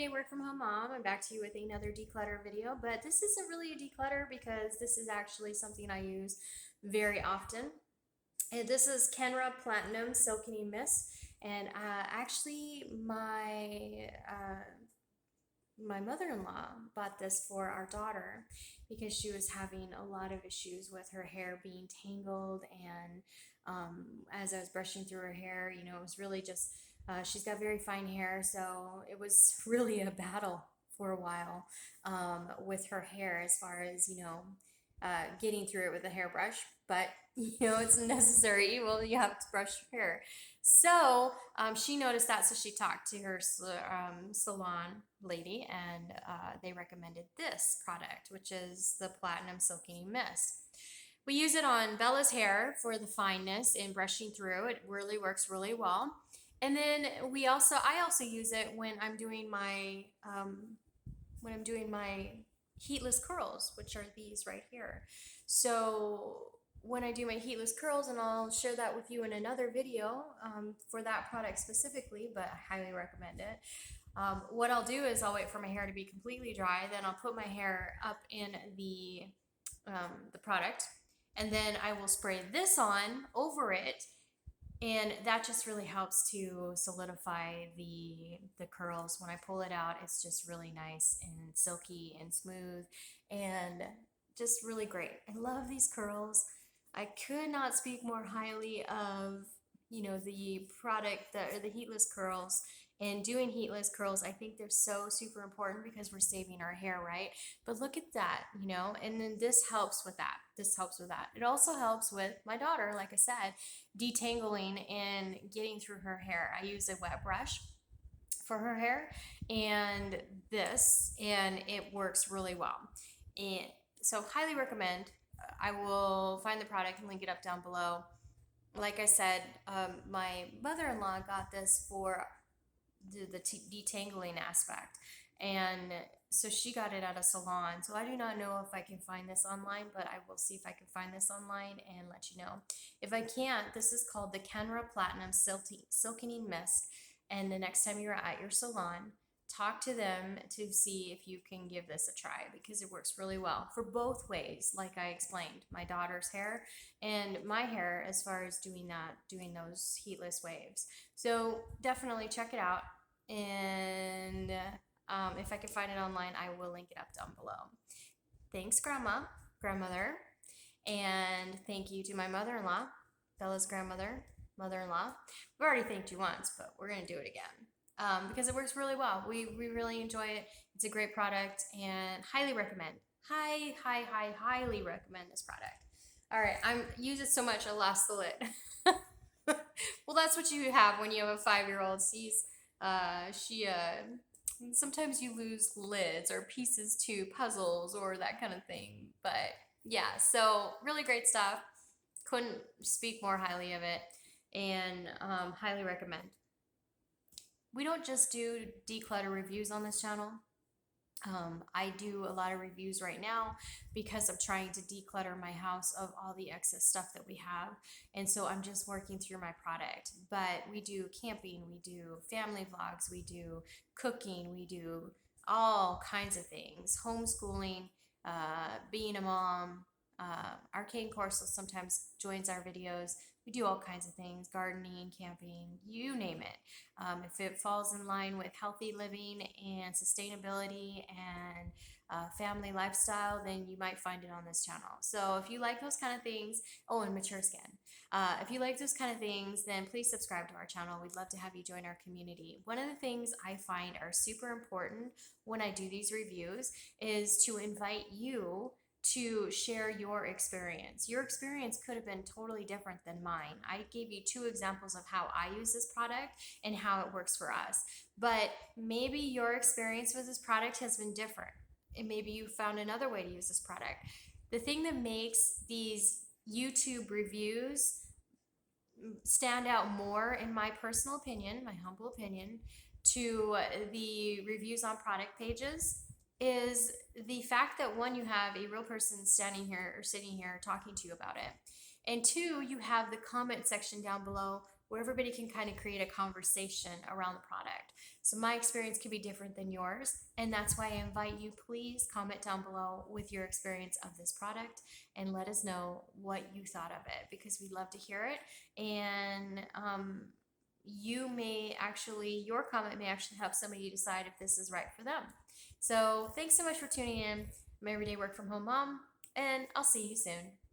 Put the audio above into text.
everyday work from home mom. I'm back to you with another declutter video, but this isn't really a declutter because this is actually something I use very often. And this is Kenra Platinum Silkening Mist, and actually my mother-in-law bought this for our daughter because she was having a lot of issues with her hair being tangled, and as I was brushing through her hair, it was really just she's got very fine hair, so it was really a battle for a while with her hair as far as getting through it with a hairbrush. But it's a necessary evil. You have to brush your hair. So she noticed that, so she talked to her salon lady, and they recommended this product, which is the Platinum Silkening Mist. We use it on Bella's hair for the fineness and brushing through. It really works really well. And then I also use it when I'm doing my heatless curls, which are these right here. So when I do my heatless curls, and I'll share that with you in another video for that product specifically, but I highly recommend it. What I'll do is I'll wait for my hair to be completely dry, then I'll put my hair up in the product, and then I will spray this on over it, and that just really helps to solidify the curls. When I pull it out, it's just really nice and silky and smooth and just really great. I love these curls. I could not speak more highly of the product, the heatless curls. And doing heatless curls, I think they're so super important because we're saving our hair, right? But look at that, and then this helps with that. This helps with that. It also helps with my daughter, like I said, detangling and getting through her hair. I use a wet brush for her hair and it works really well. And so highly recommend. I will find the product and link it up down below. Like I said, my mother-in-law got this for the detangling aspect, and so she got it at a salon. So I do not know if I can find this online, but I will see if I can find this online and let you know. If I can't, this is called the Kenra Platinum Silkening Mist, and the next time you're at your salon, talk to them to see if you can give this a try, because it works really well for both ways, like I explained, my daughter's hair and my hair, as far as doing those heatless waves. So definitely check it out, and if I can find it online, I will link it up down below. Thanks, grandmother, and thank you to my mother-in-law, Bella's mother-in-law. We've already thanked you once, but we're gonna do it again. Because it works really well. We really enjoy it. It's a great product and highly recommend. Highly recommend this product. All right, use it so much I lost the lid. Well, that's what you have when you have a 5-year-old. Sometimes you lose lids or pieces to puzzles or that kind of thing. But yeah, so really great stuff. Couldn't speak more highly of it, and highly recommend. We don't just do declutter reviews on this channel. I do a lot of reviews right now because I'm trying to declutter my house of all the excess stuff that we have. And so I'm just working through my product. But we do camping, we do family vlogs, we do cooking, we do all kinds of things. Homeschooling, being a mom, Arcane Course sometimes joins our videos. We do all kinds of things, gardening, camping, you name it. If it falls in line with healthy living and sustainability and family lifestyle, then you might find it on this channel. So if you like those kind of things, and mature skin. If you like those kind of things, then please subscribe to our channel. We'd love to have you join our community. One of the things I find are super important when I do these reviews is to invite you to share your experience. Your experience could have been totally different than mine. I gave you 2 examples of how I use this product and how it works for us. But maybe your experience with this product has been different, and maybe you found another way to use this product. The thing that makes these YouTube reviews stand out more, in my personal opinion, my humble opinion, to the reviews on product pages is the fact that, one, you have a real person standing here or sitting here talking to you about it, and 2, you have the comment section down below where everybody can kind of create a conversation around the product. So my experience could be different than yours, and that's why I invite you, please comment down below with your experience of this product and let us know what you thought of it, because we'd love to hear it. And your comment may actually help somebody decide if this is right for them. So thanks so much for tuning in. I'm Everyday Work From Home Mom, and I'll see you soon.